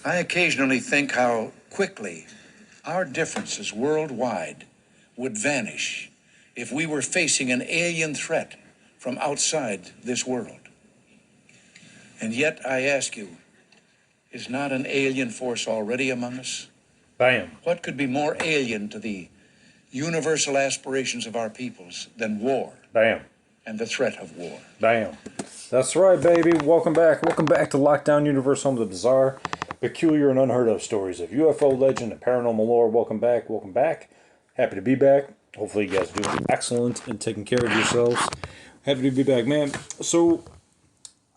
I occasionally think how quickly our differences worldwide would vanish if we were facing an alien threat from outside this world. And yet, I ask you, is not an alien force already among us? Bam. What could be more alien to the universal aspirations of our peoples than war Bam. and the threat of war? Bam. That's right, baby. Welcome back. Welcome back to Lockdown Universe, home of the bizarre, peculiar, and unheard of stories of UFO legend and paranormal lore. Welcome back. Welcome back. Happy to be back. Hopefully, you guys are doing excellent and taking care of yourselves. Happy to be back, man. So,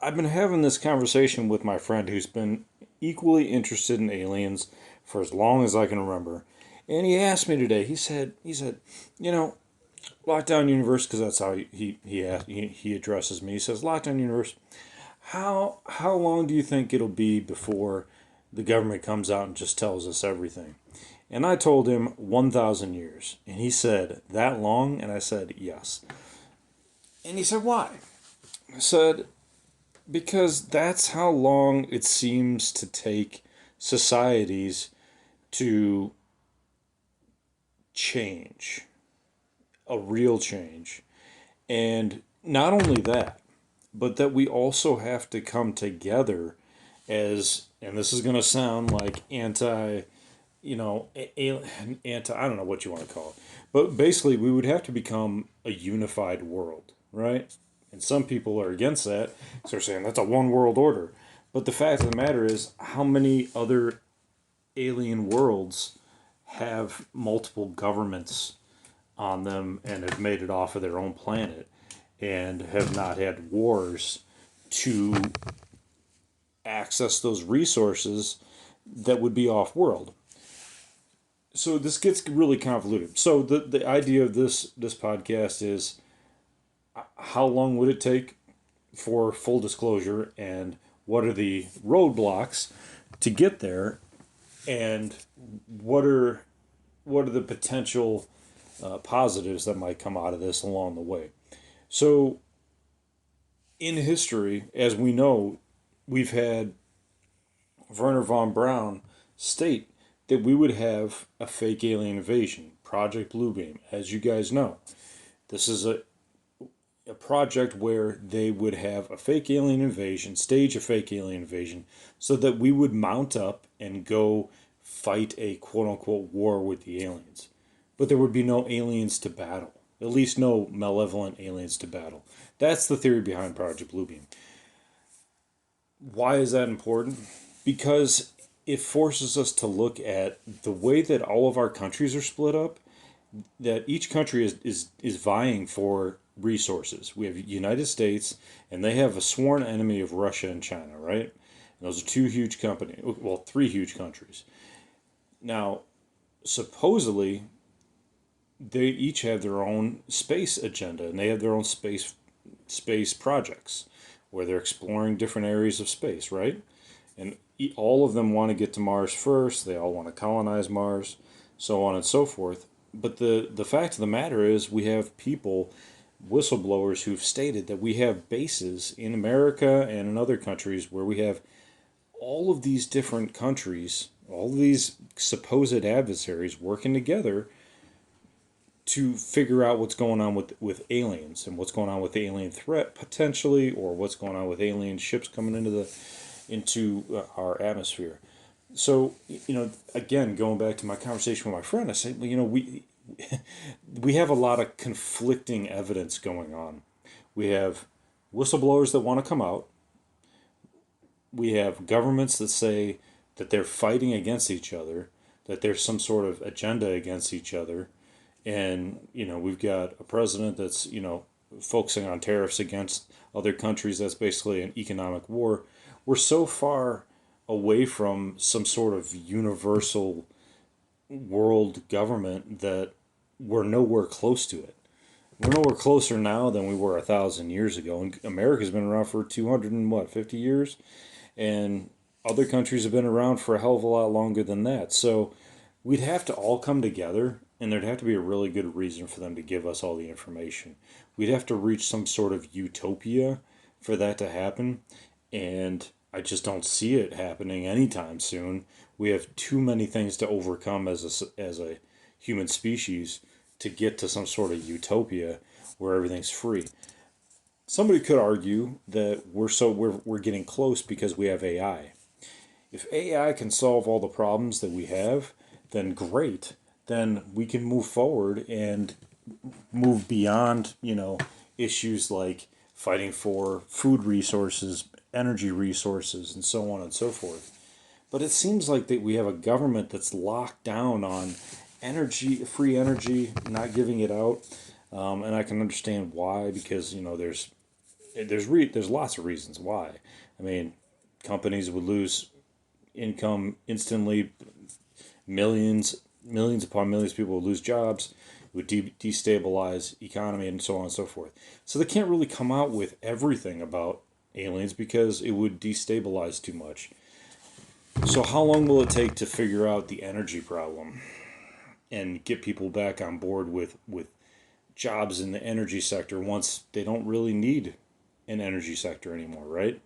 I've been having this conversation with my friend who's been equally interested in aliens for as long as I can remember. And he asked me today, he said, you know, Lockdown Universe, because that's how he addresses me. He says, Lockdown Universe, how long do you think it'll be before the government comes out and just tells us everything? And I told him 1,000 years. And he said, that long? And I said, yes. And he said, why? I said, because that's how long it seems to take societies to change. A real change. And not only that, but that we also have to come together as, and this is going to sound like anti, I don't know what you want to call it, but basically we would have to become a unified world, right? And some people are against that, so they're saying that's a one world order. But the fact of the matter is, how many other alien worlds have multiple governments on them and have made it off of their own planet and have not had wars to access those resources that would be off world? So this gets really convoluted. So the idea of this podcast is, how long would it take for full disclosure, and what are the roadblocks to get there, and what are the potential positives that might come out of this along the way. So in history, as we know, we've had Wernher von Braun state that we would have a fake alien invasion, Project Bluebeam. As you guys know, this is a project where they would have a fake alien invasion, stage a fake alien invasion, so that we would mount up and go fight a quote-unquote war with the aliens. But there would be no aliens to battle. At least no malevolent aliens to battle. That's the theory behind Project Bluebeam. Why is that important? Because it forces us to look at the way that all of our countries are split up, that each country is vying for resources. We have United States, and they have a sworn enemy of Russia and China, right? And those are two huge companies, well, three huge countries. Now, supposedly, they each have their own space agenda, and they have their own space projects where they're exploring different areas of space, right? And all of them want to get to Mars first. They all want to colonize Mars, so on and so forth. But the fact of the matter is, we have people, whistleblowers, who've stated that we have bases in America and in other countries where we have all of these different countries, all of these supposed adversaries working together to figure out what's going on with aliens, and what's going on with the alien threat potentially, or what's going on with alien ships coming into our atmosphere. So, again, going back to my conversation with my friend, I said, well, we have a lot of conflicting evidence going on. We have whistleblowers that want to come out. We have governments that say that they're fighting against each other, that there's some sort of agenda against each other. And, we've got a president that's, focusing on tariffs against other countries. That's basically an economic war. We're so far away from some sort of universal world government that we're nowhere close to it. We're nowhere closer now than we were 1,000 years ago. And America's been around for 250 years? And other countries have been around for a hell of a lot longer than that. So we'd have to all come together, and there'd have to be a really good reason for them to give us all the information. We'd have to reach some sort of utopia for that to happen. And I just don't see it happening anytime soon. We have too many things to overcome as a human species to get to some sort of utopia where everything's free. Somebody could argue that we're getting close because we have AI. If AI can solve all the problems that we have, then great. Then we can move forward and move beyond, issues like fighting for food resources, energy resources, and so on and so forth. But it seems like that we have a government that's locked down on energy, free energy, not giving it out. And I can understand why, because there's lots of reasons why. I mean, companies would lose income instantly. Millions upon millions of people would lose jobs. It would destabilize economy and so on and so forth. So they can't really come out with everything about aliens because it would destabilize too much. So how long will it take to figure out the energy problem and get people back on board with jobs in the energy sector once they don't really need an energy sector anymore, right?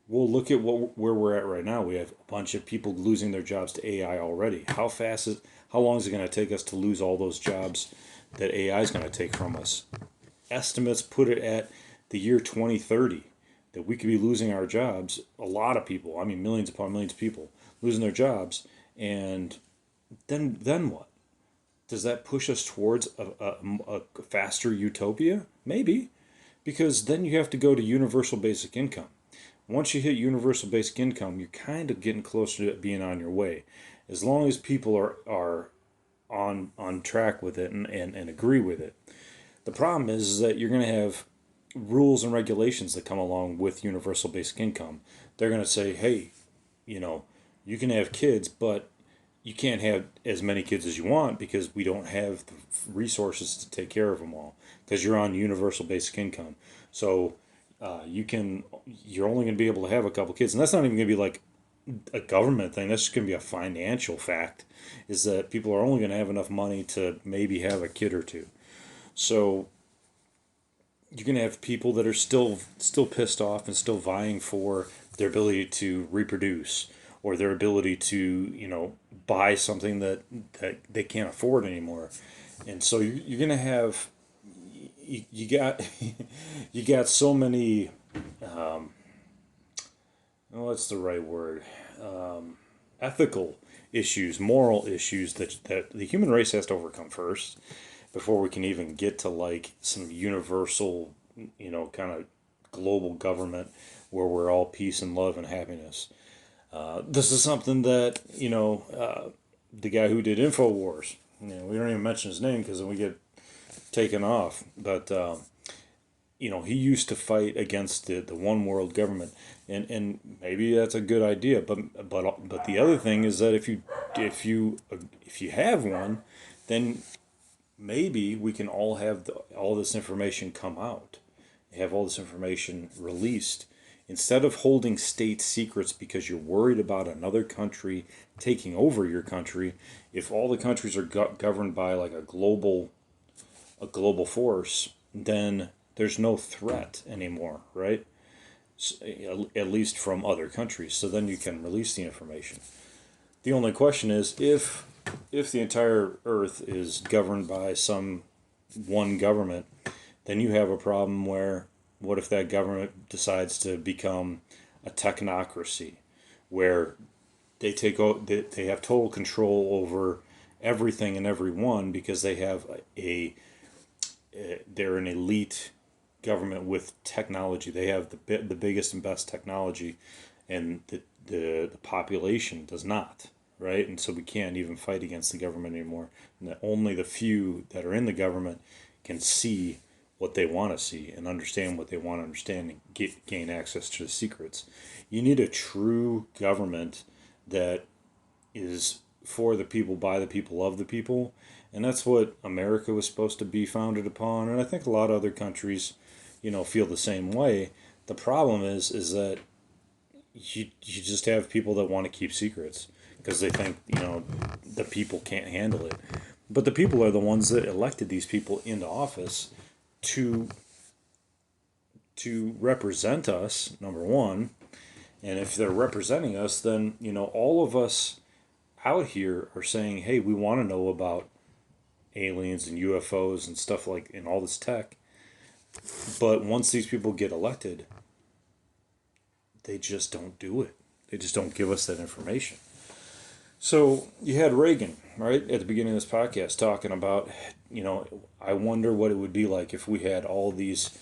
Well, look at where we're at right now. We have a bunch of people losing their jobs to AI already. How long is it going to take us to lose all those jobs that AI is going to take from us? Estimates put it at the year 2030 that we could be losing our jobs. A lot of people, I mean, millions upon millions of people losing their jobs, and then what? Does that push us towards a faster utopia? Maybe, because then you have to go to universal basic income. Once you hit universal basic income, you're kind of getting closer to being on your way. As long as people are on track with it and agree with it. The problem is that you're going to have rules and regulations that come along with universal basic income. They're going to say, hey, you can have kids, but you can't have as many kids as you want because we don't have the resources to take care of them all because you're on universal basic income. So you're only going to be able to have a couple kids, and that's not even going to be like a government thing. That's just going to be a financial fact, is that people are only going to have enough money to maybe have a kid or two. So you're going to have people that are still pissed off and still vying for their ability to reproduce or their ability to buy something that they can't afford anymore. And so you're going to have you got you got so many what's the right word, ethical issues, moral issues that the human race has to overcome first before we can even get to like some universal, kind of global government where we're all peace and love and happiness. This is something that the guy who did Infowars. We don't even mention his name because then we get taken off. But he used to fight against the one world government, and maybe that's a good idea. But the other thing is that if you have one, then maybe we can all have all this information come out, have all this information released. Instead of holding state secrets because you're worried about another country taking over your country, if all the countries are governed by like a global force, then there's no threat anymore, right? At least from other countries. So then you can release the information. The only question is if the entire Earth is governed by some one government, then you have a problem where what if that government decides to become a technocracy where they have total control over everything and everyone because they have they're an elite government with technology. They have the biggest and best technology, and the population does not, right? And so we can't even fight against the government anymore. And that only the few that are in the government can see what they want to see and understand what they want to understand and gain access to the secrets. You need a true government that is for the people, by the people, of the people. And that's what America was supposed to be founded upon. And I think a lot of other countries, feel the same way. The problem is that you just have people that want to keep secrets because they think, the people can't handle it. But the people are the ones that elected these people into office to represent us, number one, And if they're representing us, then, all of us out here are saying, hey, we want to know about aliens and UFOs and stuff like, and all this tech. But once these people get elected, they just don't do it. They just don't give us that information. So you had Reagan, right, at the beginning of this podcast talking about, I wonder what it would be like if we had all these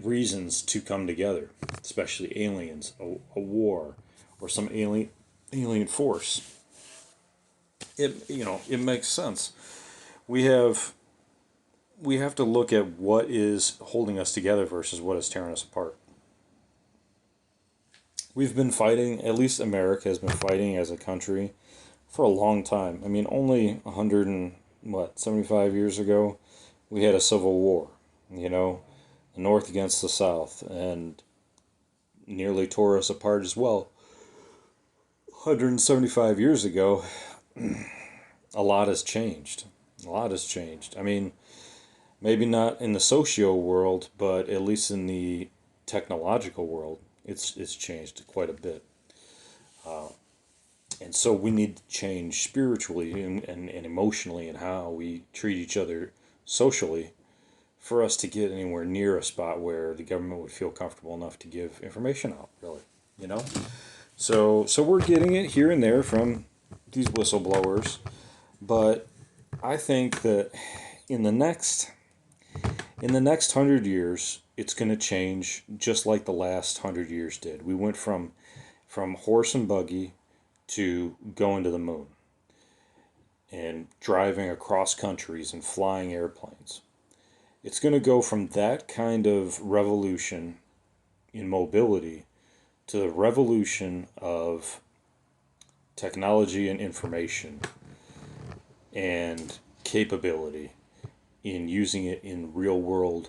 reasons to come together, especially aliens, a war, or some alien force. It makes sense. We have we have to look at what is holding us together versus what is tearing us apart. We've been fighting, at least America has been fighting as a country for a long time. I mean, only 75 years ago, we had a civil war, the North against the South, and nearly tore us apart as well. 175 years ago, a lot has changed. A lot has changed. I mean, maybe not in the socio world, but at least in the technological world, it's changed quite a bit. And so we need to change spiritually and emotionally and how we treat each other socially for us to get anywhere near a spot where the government would feel comfortable enough to give information out, really, you know? So we're getting it here and there from these whistleblowers, but I think that in the next 100 years, it's going to change just like the last 100 years did. We went from horse and buggy to going to the moon and driving across countries and flying airplanes. It's going to go from that kind of revolution in mobility to the revolution of technology and information and capability in using it in real world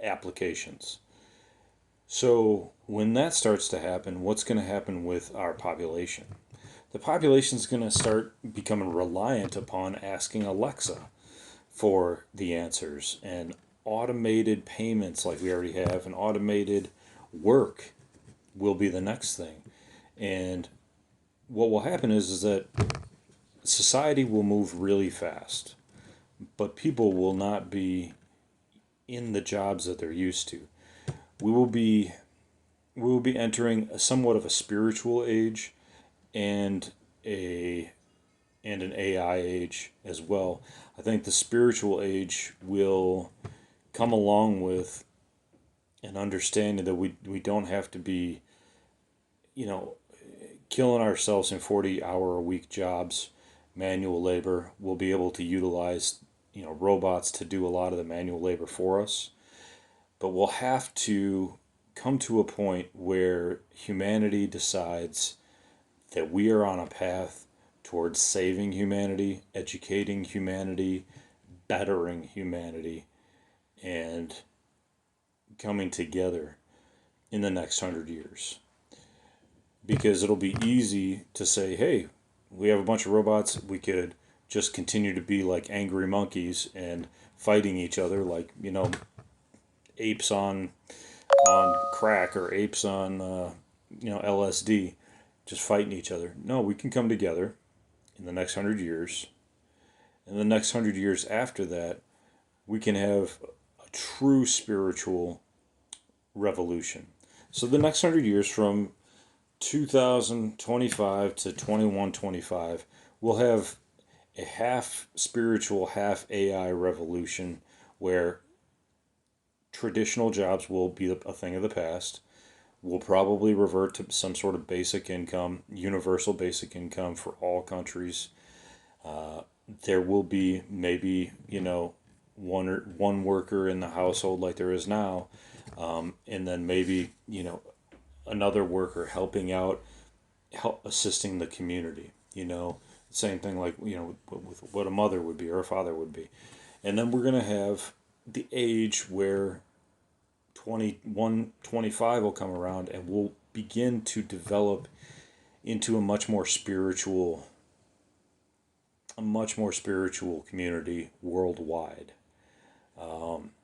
applications. So when that starts to happen, what's going to happen with our population? The population is going to start becoming reliant upon asking Alexa for the answers, and automated payments like we already have, and automated work will be the next thing. And what will happen is that society will move really fast, but people will not be in the jobs that they're used to. We will be entering somewhat of a spiritual age and an AI age as well. I think the spiritual age will come along with an understanding that we don't have to be, killing ourselves in 40-hour-a-week jobs, manual labor. We'll be able to utilize, robots to do a lot of the manual labor for us. But we'll have to come to a point where humanity decides that we are on a path towards saving humanity, educating humanity, bettering humanity, and coming together in the next 100 years. Because it'll be easy to say, hey, we have a bunch of robots, we could just continue to be like angry monkeys and fighting each other like, apes on crack or apes on, LSD, just fighting each other. No, we can come together in the next 100 years. And the next 100 years after that, we can have a true spiritual revolution. So the next 100 years from 2025 to 2125, we'll have a half spiritual, half AI revolution where traditional jobs will be a thing of the past. We'll probably revert to some sort of basic income, universal basic income for all countries. There will be maybe, one worker in the household like there is now, and then maybe, another worker helping out, assisting the community. Same thing like, with what a mother would be or a father would be. And then we're going to have the age where 2125 will come around, and we'll begin to develop into a much more spiritual community worldwide.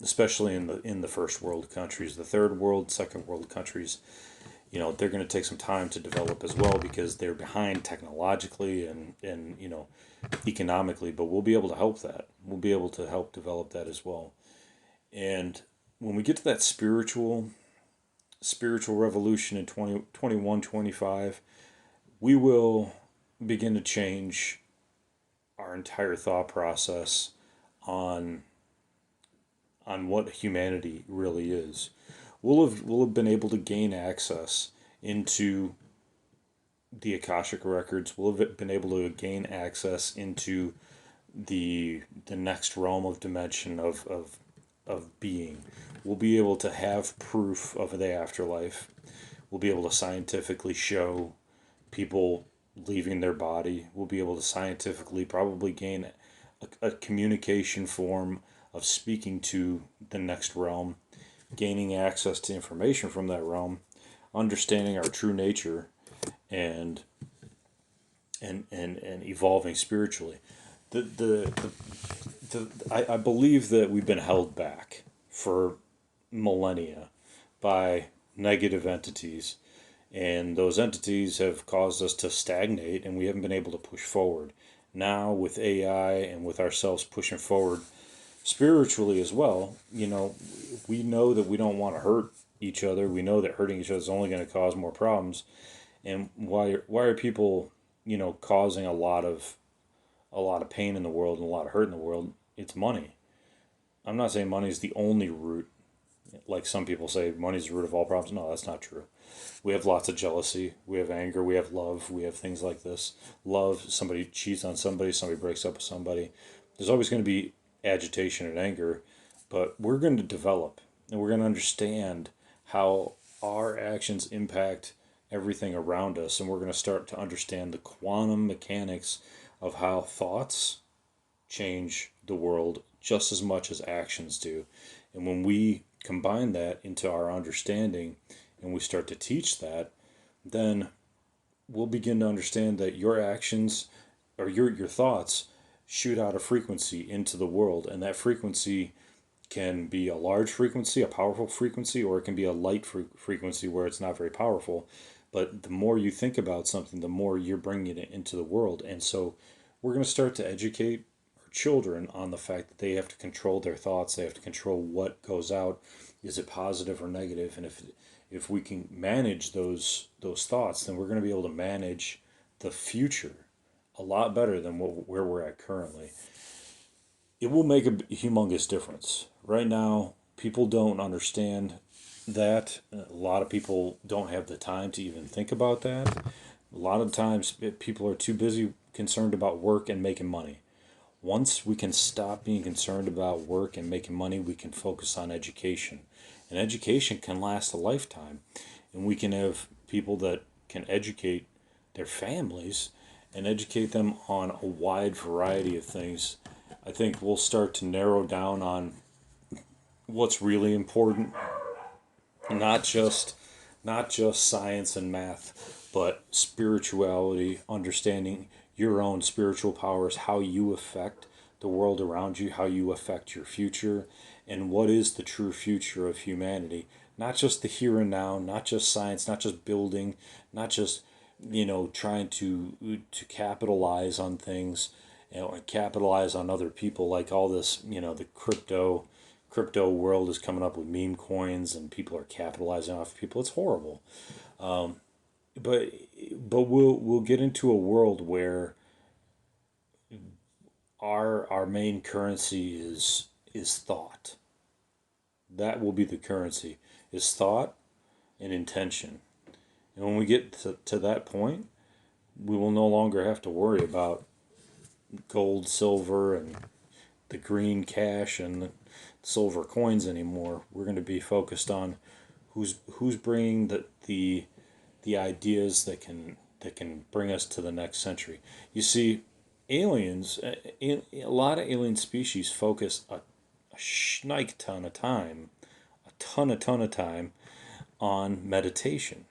especially in the first world countries. The third world, second world countries, they're going to take some time to develop as well because they're behind technologically and economically. But we'll be able to help that. We'll be able to help develop that as well. And when we get to that spiritual revolution in 2021-25, we will begin to change our entire thought process on what humanity really is. We'll have been able to gain access into the Akashic records. We'll have been able to gain access into the next realm of dimension of being. We'll be able to have proof of the afterlife. We'll be able to scientifically show people leaving their body. We'll be able to scientifically probably gain a communication form of speaking to the next realm, gaining access to information from that realm, understanding our true nature, and and evolving spiritually. I believe that we've been held back for millennia by negative entities, and those entities have caused us to stagnate, and we haven't been able to push forward. Now, with AI and with ourselves pushing forward spiritually as well, we know that we don't want to hurt each other. We know that hurting each other is only going to cause more problems. And why are people, causing a lot of pain in the world and a lot of hurt in the world? It's money. I'm not saying money is the only root. Like some people say, money is the root of all problems. No, that's not true. We have lots of jealousy. We have anger. We have love. We have things like this. Love, somebody cheats on somebody. Somebody breaks up with somebody. There's always going to be agitation and anger, but we're going to develop and we're going to understand how our actions impact everything around us, and we're going to start to understand the quantum mechanics of how thoughts change the world just as much as actions do. And when we combine that into our understanding and we start to teach that, then we'll begin to understand that your actions or your thoughts shoot out a frequency into the world, and that frequency can be a large frequency, a powerful frequency, or it can be a light frequency where it's not very powerful. But the more you think about something, the more you're bringing it into the world. And so we're going to start to educate our children on the fact that they have to control their thoughts. They have to control what goes out. Is it positive or negative? And if we can manage those thoughts, then we're going to be able to manage the future a lot better than where we're at currently. It will make a humongous difference. Right now, people don't understand that. A lot of people don't have the time to even think about that. A lot of times, people are too busy concerned about work and making money. Once we can stop being concerned about work and making money, we can focus on education. And education can last a lifetime. And we can have people that can educate their families and educate them on a wide variety of things. I think we'll start to narrow down on what's really important, not just science and math, but spirituality, understanding your own spiritual powers, how you affect the world around you, how you affect your future, and what is the true future of humanity. Not just the here and now, not just science, not just building, not just trying to capitalize on things, and capitalize on other people, like all this, the crypto world is coming up with meme coins and people are capitalizing off people. It's horrible. But we'll get into a world where our main currency is thought. That will be the currency, is thought and intention. And when we get to that point, we will no longer have to worry about gold, silver, and the green cash and the silver coins anymore. We're going to be focused on who's bringing the ideas that can bring us to the next century. You see, aliens, a lot of alien species focus a schneik ton of time, a ton of time on meditation.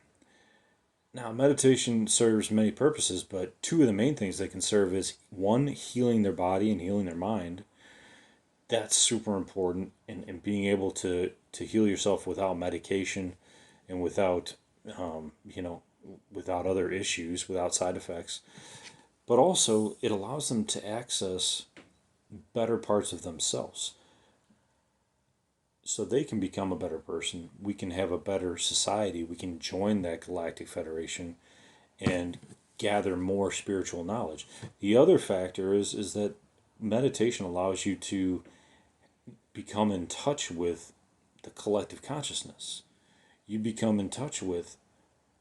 Now, meditation serves many purposes, but two of the main things they can serve is one, healing their body and healing their mind, that's super important, and being able to heal yourself without medication and without you know, without other issues, without side effects. But also it allows them to access better parts of themselves so they can become a better person. We can have a better society. We can join that galactic federation and gather more spiritual knowledge. The other factor is that meditation allows you to become in touch with the collective consciousness. You become in touch with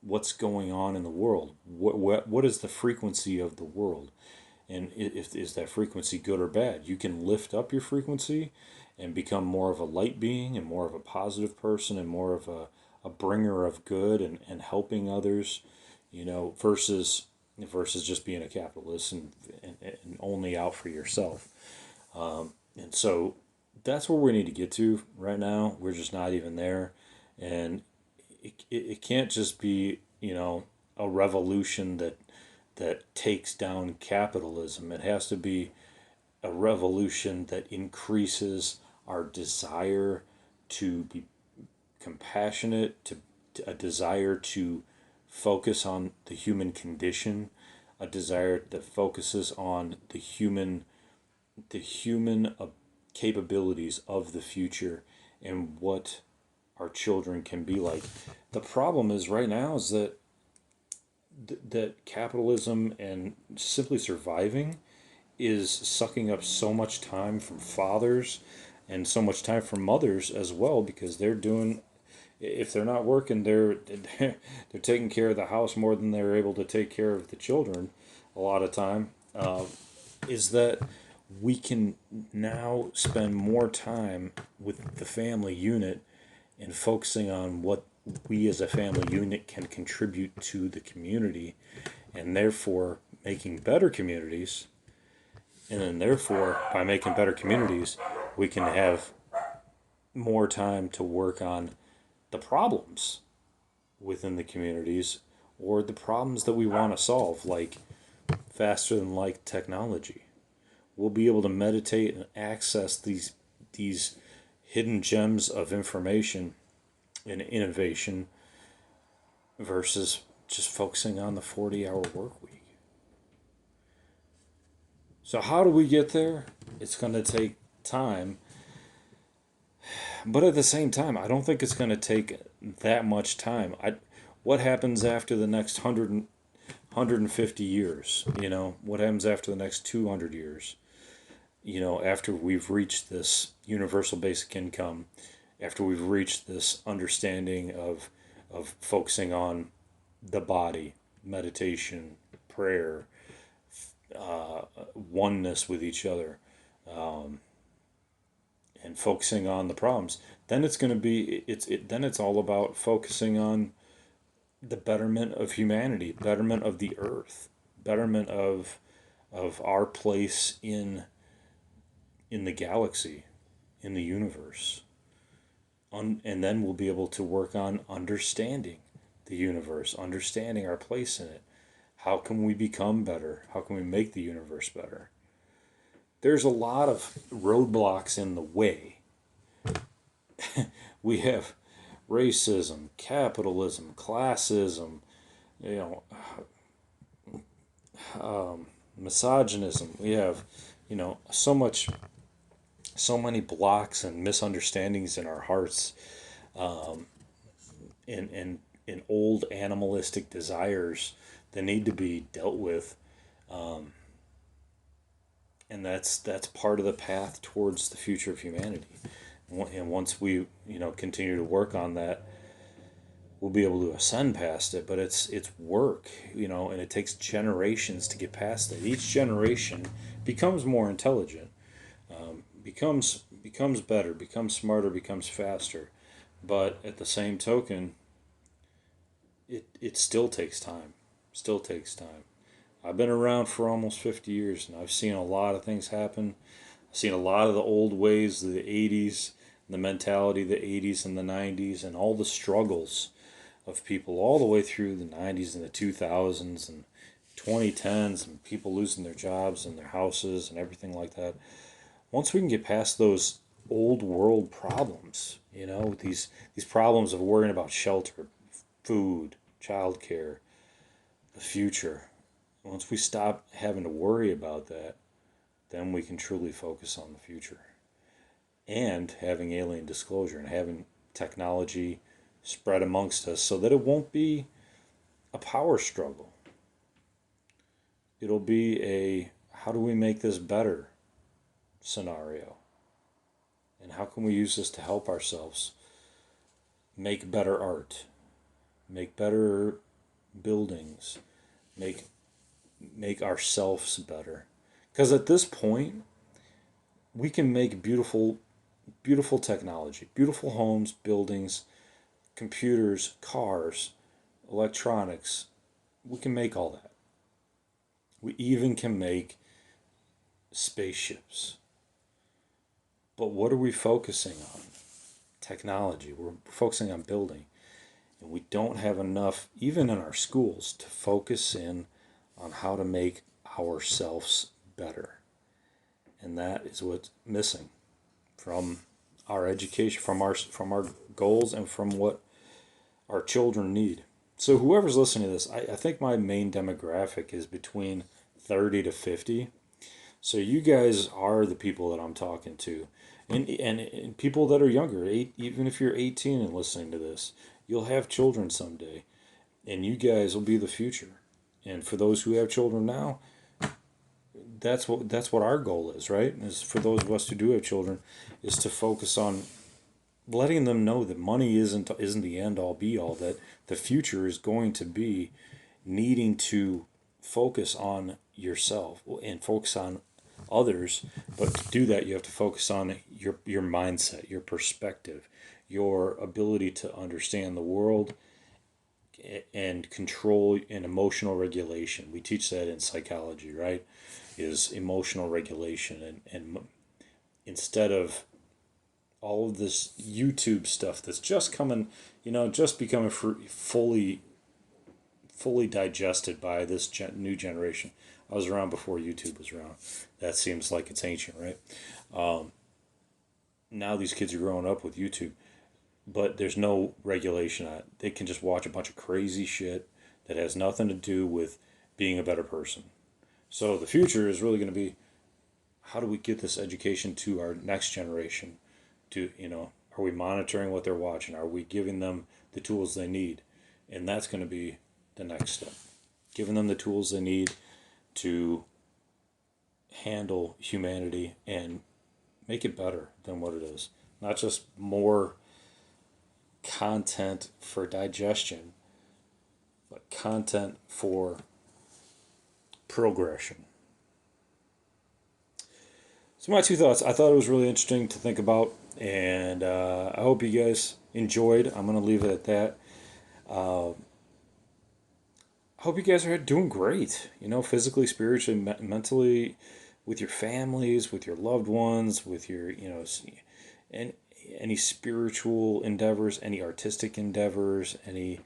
what's going on in the world. What is the frequency of the world? And if is that frequency good or bad? You can lift up your frequency and become more of a light being and more of a positive person and more of a bringer of good and helping others, you know, versus just being a capitalist and only out for yourself. And so that's where we need to get to right now. We're just not even there. And it can't just be, you know, a revolution that takes down capitalism. It has to be a revolution that increases our desire to be compassionate, to a desire to focus on the human condition, a desire that focuses on the human capabilities of the future and what our children can be like. The problem is right now is that capitalism and simply surviving is sucking up so much time from fathers and so much time from mothers as well, because they're doing, if they're not working, they're taking care of the house more than they're able to take care of the children a lot of time. Is that we can now spend more time with the family unit and focusing on what we as a family unit can contribute to the community, and therefore making better communities. And then, therefore, by making better communities, we can have more time to work on the problems within the communities or the problems that we want to solve, like faster than light technology. We'll be able to meditate and access these hidden gems of information and innovation versus just focusing on the 40-hour work week. So how do we get there? It's going to take time. But at the same time, I don't think it's going to take that much time. What happens after the next 150 years? You know, what happens after the next 200 years? You know, after we've reached this universal basic income, after we've reached this understanding of focusing on the body, meditation, prayer, oneness with each other, and focusing on the problems, then it's going to be then it's all about focusing on the betterment of humanity, betterment of the earth, betterment of our place in the galaxy, in the universe. And then we'll be able to work on understanding the universe, understanding our place in it. How can we become better? How can we make the universe better? There's a lot of roadblocks in the way. We have racism, capitalism, classism, you know, misogynism. We have, you know, so many blocks and misunderstandings in our hearts, in old animalistic desires that need to be dealt with, and that's part of the path towards the future of humanity. And once we, you know, continue to work on that, we'll be able to ascend past it. But it's work, you know, and it takes generations to get past it. Each generation becomes more intelligent, becomes better, becomes smarter, becomes faster. But at the same token, it still takes time. Still takes time. I've been around for almost 50 years, and I've seen a lot of things happen. I've seen a lot of the old ways, the 80s, the mentality of the 80s and the 90s, and all the struggles of people all the way through the 90s and the 2000s and 2010s, and people losing their jobs and their houses and everything like that. once we can get past those old world problems, these problems of worrying about shelter, food, childcare, the future, once we stop having to worry about that, then we can truly focus on the future. And having alien disclosure and having technology spread amongst us so that it won't be a power struggle. It'll be a how do we make this better scenario? And how can we use this to help ourselves make better art, make better buildings, make ourselves better? Because at this point, we can make beautiful technology, beautiful homes, buildings, computers, cars, electronics. We can make all that. We even can make spaceships. But what are we focusing on? Technology. We're focusing on building. And we don't have enough, even in our schools, to focus in on how to make ourselves better. And that is what's missing from our education, from our goals, and from what our children need. So whoever's listening to this, I think my main demographic is between 30 to 50. So you guys are the people that I'm talking to. And people that are younger, even if you're 18 and listening to this, you'll have children someday. And you guys will be the future. And for those who have children now, that's what our goal is, right? Is for those of us who do have children, is to focus on letting them know that money isn't the end all be all, that the future is going to be needing to focus on yourself and focus on others, but to do that you have to focus on your mindset, your perspective, your ability to understand the world and control and emotional regulation. We teach that in psychology, right? Is emotional regulation, and instead of all of this YouTube stuff that's just coming, just becoming fully digested by this new generation. I was around before YouTube was around. That seems like it's ancient, right? Now these kids are growing up with YouTube, but there's no regulation on it. They can just watch a bunch of crazy shit that has nothing to do with being a better person. So the future is really going to be, how do we get this education to our next generation? Are we monitoring what they're watching? Are we giving them the tools they need? And that's going to be the next step. Giving them the tools they need to handle humanity and make it better than what it is. Not just more content for digestion, but content for progression. So my two thoughts. I thought it was really interesting to think about, and I hope you guys enjoyed. I'm going to leave it at that. I hope you guys are doing great, physically, spiritually, mentally, with your families, with your loved ones, with your, and any spiritual endeavors, any artistic endeavors, any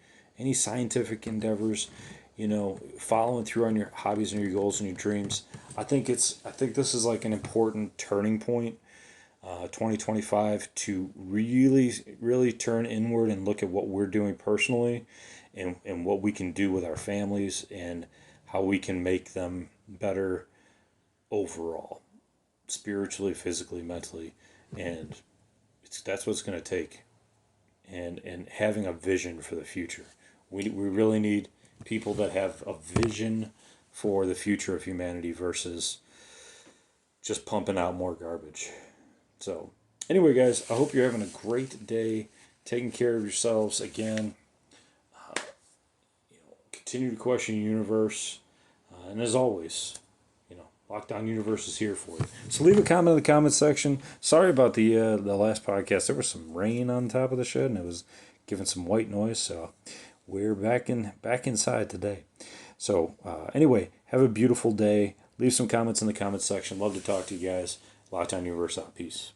scientific endeavors, following through on your hobbies and your goals and your dreams. I think this is like an important turning point, 2025, to really turn inward and look at what we're doing personally, and what we can do with our families, and how we can make them better overall, spiritually, physically, mentally, and that's what it's going to take, and having a vision for the future. We really need people that have a vision for the future of humanity versus just pumping out more garbage. So anyway, guys, I hope you're having a great day, taking care of yourselves again. Continue to question the universe, and as always, Lockdown Universe is here for you. So leave a comment in the comment section. Sorry about the last podcast. There was some rain on top of the shed, and it was giving some white noise. So we're back inside today. So anyway, have a beautiful day. Leave some comments in the comment section. Love to talk to you guys. Lockdown Universe out. Peace.